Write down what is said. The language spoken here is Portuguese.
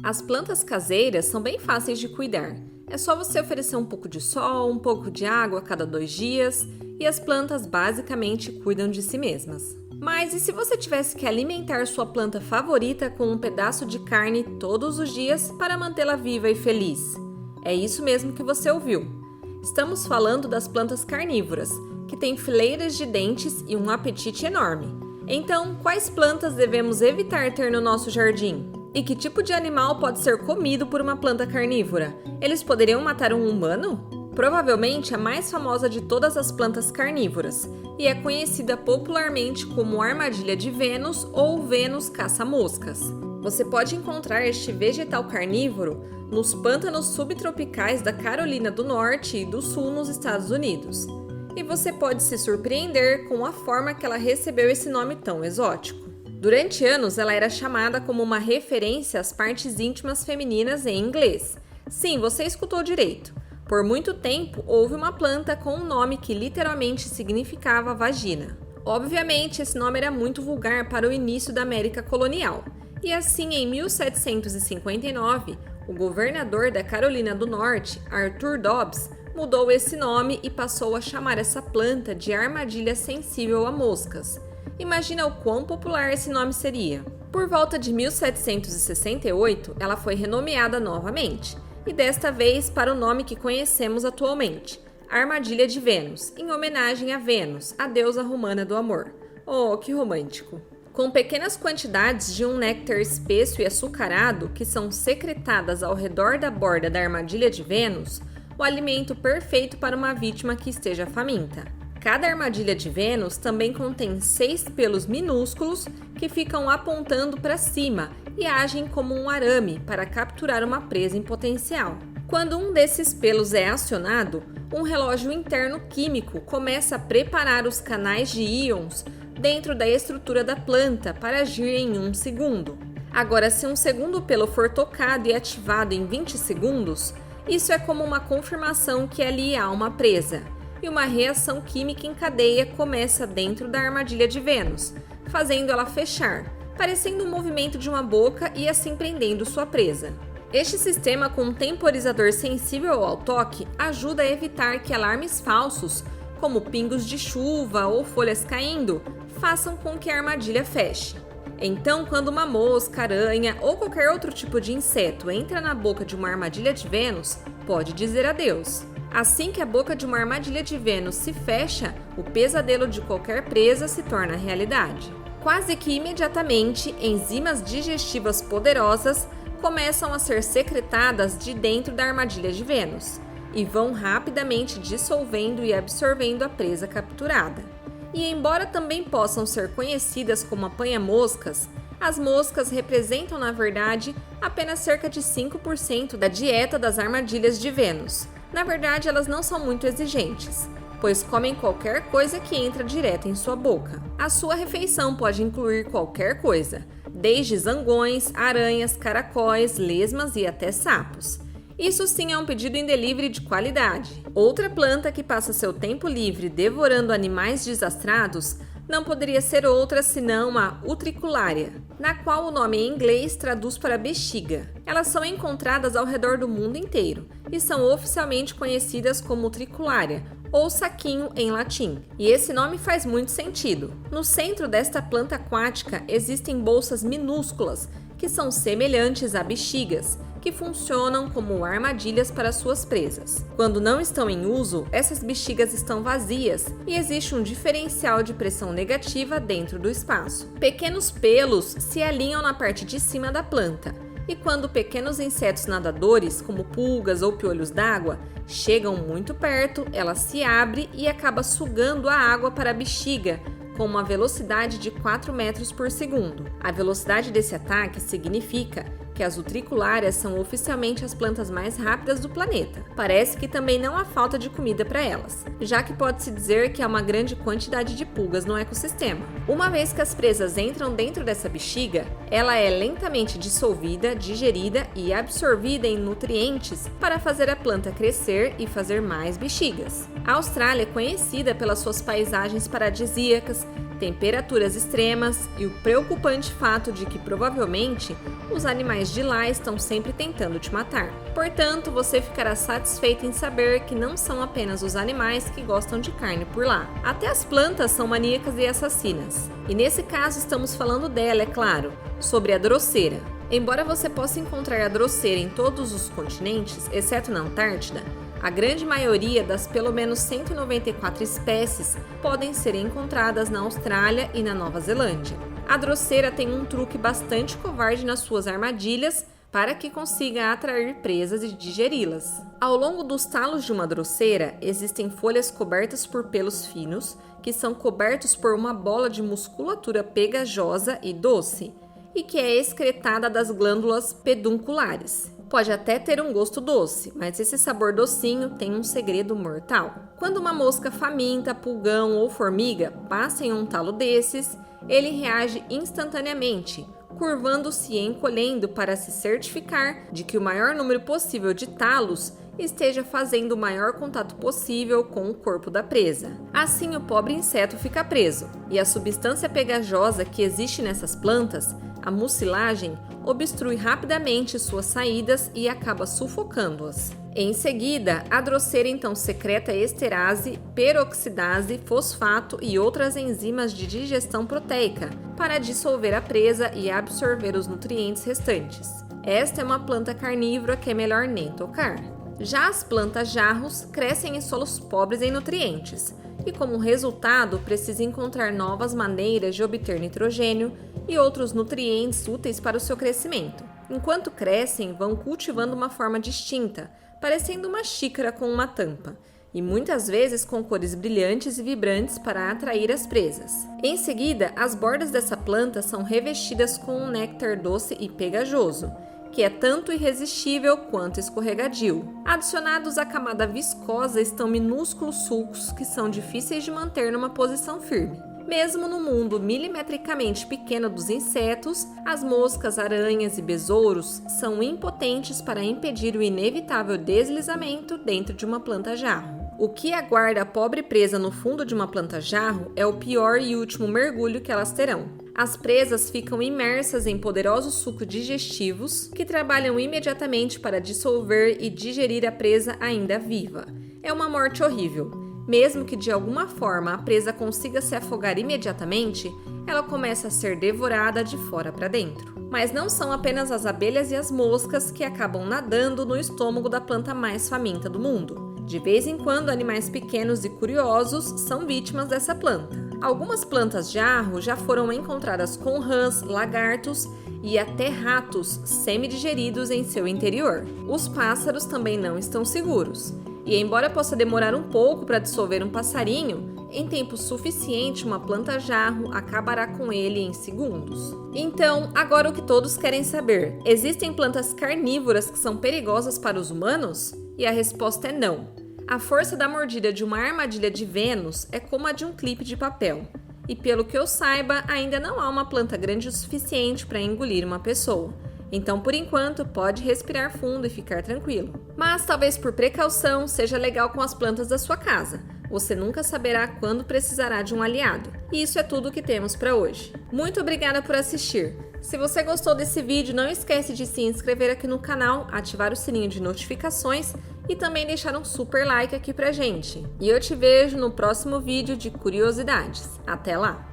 As plantas caseiras são bem fáceis de cuidar. É só você oferecer um pouco de sol, um pouco de água a cada 2 dias e as plantas basicamente cuidam de si mesmas. Mas e se você tivesse que alimentar sua planta favorita com um pedaço de carne todos os dias para mantê-la viva e feliz? É isso mesmo que você ouviu. Estamos falando das plantas carnívoras, que têm fileiras de dentes e um apetite enorme. Então, quais plantas devemos evitar ter no nosso jardim? E que tipo de animal pode ser comido por uma planta carnívora? Eles poderiam matar um humano? Provavelmente a mais famosa de todas as plantas carnívoras, e é conhecida popularmente como armadilha de Vênus ou Vênus caça-moscas. Você pode encontrar este vegetal carnívoro nos pântanos subtropicais da Carolina do Norte e do Sul nos Estados Unidos. E você pode se surpreender com a forma que ela recebeu esse nome tão exótico. Durante anos, ela era chamada como uma referência às partes íntimas femininas em inglês. Sim, você escutou direito. Por muito tempo, houve uma planta com um nome que literalmente significava vagina. Obviamente, esse nome era muito vulgar para o início da América colonial. E assim, em 1759, o governador da Carolina do Norte, Arthur Dobbs, mudou esse nome e passou a chamar essa planta de armadilha sensível a moscas. Imagina o quão popular esse nome seria. Por volta de 1768, ela foi renomeada novamente, e desta vez para o nome que conhecemos atualmente, Armadilha de Vênus, em homenagem a Vênus, a deusa romana do amor. Oh, que romântico! Com pequenas quantidades de um néctar espesso e açucarado que são secretadas ao redor da borda da armadilha de Vênus, o alimento perfeito para uma vítima que esteja faminta. Cada armadilha de Vênus também contém 6 pelos minúsculos que ficam apontando para cima e agem como um arame para capturar uma presa em potencial. Quando um desses pelos é acionado, um relógio interno químico começa a preparar os canais de íons dentro da estrutura da planta para agir em 1 segundo. Agora, se um segundo pelo for tocado e ativado em 20 segundos, isso é como uma confirmação que ali há uma presa. E uma reação química em cadeia começa dentro da armadilha de Vênus, fazendo ela fechar, parecendo um movimento de uma boca e assim prendendo sua presa. Este sistema com um temporizador sensível ao toque ajuda a evitar que alarmes falsos, como pingos de chuva ou folhas caindo, façam com que a armadilha feche. Então, quando uma mosca, aranha ou qualquer outro tipo de inseto entra na boca de uma armadilha de Vênus, pode dizer adeus. Assim que a boca de uma armadilha de Vênus se fecha, o pesadelo de qualquer presa se torna realidade. Quase que imediatamente, enzimas digestivas poderosas começam a ser secretadas de dentro da armadilha de Vênus e vão rapidamente dissolvendo e absorvendo a presa capturada. E embora também possam ser conhecidas como apanha-moscas, as moscas representam, na verdade, apenas cerca de 5% da dieta das armadilhas de Vênus. Na verdade, elas não são muito exigentes, pois comem qualquer coisa que entra direto em sua boca. A sua refeição pode incluir qualquer coisa, desde zangões, aranhas, caracóis, lesmas e até sapos. Isso sim é um pedido em delivery de qualidade. Outra planta que passa seu tempo livre devorando animais desastrados não poderia ser outra senão a Utricularia, na qual o nome em inglês traduz para bexiga. Elas são encontradas ao redor do mundo inteiro e são oficialmente conhecidas como Utricularia, ou saquinho em latim. E esse nome faz muito sentido. No centro desta planta aquática existem bolsas minúsculas que são semelhantes a bexigas, que funcionam como armadilhas para suas presas. Quando não estão em uso, essas bexigas estão vazias e existe um diferencial de pressão negativa dentro do espaço. Pequenos pelos se alinham na parte de cima da planta, e quando pequenos insetos nadadores, como pulgas ou piolhos d'água, chegam muito perto, ela se abre e acaba sugando a água para a bexiga, com uma velocidade de 4 metros por segundo. A velocidade desse ataque significa que as utriculárias são oficialmente as plantas mais rápidas do planeta. Parece que também não há falta de comida para elas, já que pode-se dizer que há uma grande quantidade de pulgas no ecossistema. Uma vez que as presas entram dentro dessa bexiga, ela é lentamente dissolvida, digerida e absorvida em nutrientes para fazer a planta crescer e fazer mais bexigas. A Austrália é conhecida pelas suas paisagens paradisíacas, temperaturas extremas e o preocupante fato de que provavelmente os animais de lá estão sempre tentando te matar. Portanto, você ficará satisfeito em saber que não são apenas os animais que gostam de carne por lá. Até as plantas são maníacas e assassinas. E nesse caso estamos falando dela, é claro, sobre a drosera. Embora você possa encontrar a drosera em todos os continentes, exceto na Antártida, a grande maioria das pelo menos 194 espécies podem ser encontradas na Austrália e na Nova Zelândia. A drosera tem um truque bastante covarde nas suas armadilhas para que consiga atrair presas e digeri-las. Ao longo dos talos de uma drosera, existem folhas cobertas por pelos finos, que são cobertos por uma bola de musculatura pegajosa e doce, e que é excretada das glândulas pedunculares. Pode até ter um gosto doce, mas esse sabor docinho tem um segredo mortal. Quando uma mosca faminta, pulgão ou formiga passa em um talo desses, ele reage instantaneamente, curvando-se e encolhendo para se certificar de que o maior número possível de talos esteja fazendo o maior contato possível com o corpo da presa. Assim, o pobre inseto fica preso, e a substância pegajosa que existe nessas plantas, a mucilagem, obstrui rapidamente suas saídas e acaba sufocando-as. Em seguida, a drosera então secreta esterase, peroxidase, fosfato e outras enzimas de digestão proteica para dissolver a presa e absorver os nutrientes restantes. Esta é uma planta carnívora que é melhor nem tocar. Já as plantas jarros crescem em solos pobres em nutrientes e, como resultado, precisa encontrar novas maneiras de obter nitrogênio e outros nutrientes úteis para o seu crescimento. Enquanto crescem, vão cultivando uma forma distinta, parecendo uma xícara com uma tampa, e muitas vezes com cores brilhantes e vibrantes para atrair as presas. Em seguida, as bordas dessa planta são revestidas com um néctar doce e pegajoso, que é tanto irresistível quanto escorregadio. Adicionados à camada viscosa estão minúsculos sulcos que são difíceis de manter numa posição firme. Mesmo no mundo milimetricamente pequeno dos insetos, as moscas, aranhas e besouros são impotentes para impedir o inevitável deslizamento dentro de uma planta jarro. O que aguarda a pobre presa no fundo de uma planta jarro é o pior e último mergulho que elas terão. As presas ficam imersas em poderosos sucos digestivos que trabalham imediatamente para dissolver e digerir a presa ainda viva. É uma morte horrível. Mesmo que de alguma forma a presa consiga se afogar imediatamente, ela começa a ser devorada de fora para dentro. Mas não são apenas as abelhas e as moscas que acabam nadando no estômago da planta mais faminta do mundo. De vez em quando, animais pequenos e curiosos são vítimas dessa planta. Algumas plantas jarro já foram encontradas com rãs, lagartos e até ratos semidigeridos em seu interior. Os pássaros também não estão seguros. E embora possa demorar um pouco para dissolver um passarinho, em tempo suficiente uma planta jarro acabará com ele em segundos. Então, agora o que todos querem saber: existem plantas carnívoras que são perigosas para os humanos? E a resposta é não. A força da mordida de uma armadilha de Vênus é como a de um clipe de papel. E pelo que eu saiba, ainda não há uma planta grande o suficiente para engolir uma pessoa. Então, por enquanto, pode respirar fundo e ficar tranquilo. Mas, talvez por precaução, seja legal com as plantas da sua casa. Você nunca saberá quando precisará de um aliado. E isso é tudo o que temos para hoje. Muito obrigada por assistir. Se você gostou desse vídeo, não esquece de se inscrever aqui no canal, ativar o sininho de notificações e também deixar um super like aqui pra gente. E eu te vejo no próximo vídeo de curiosidades. Até lá!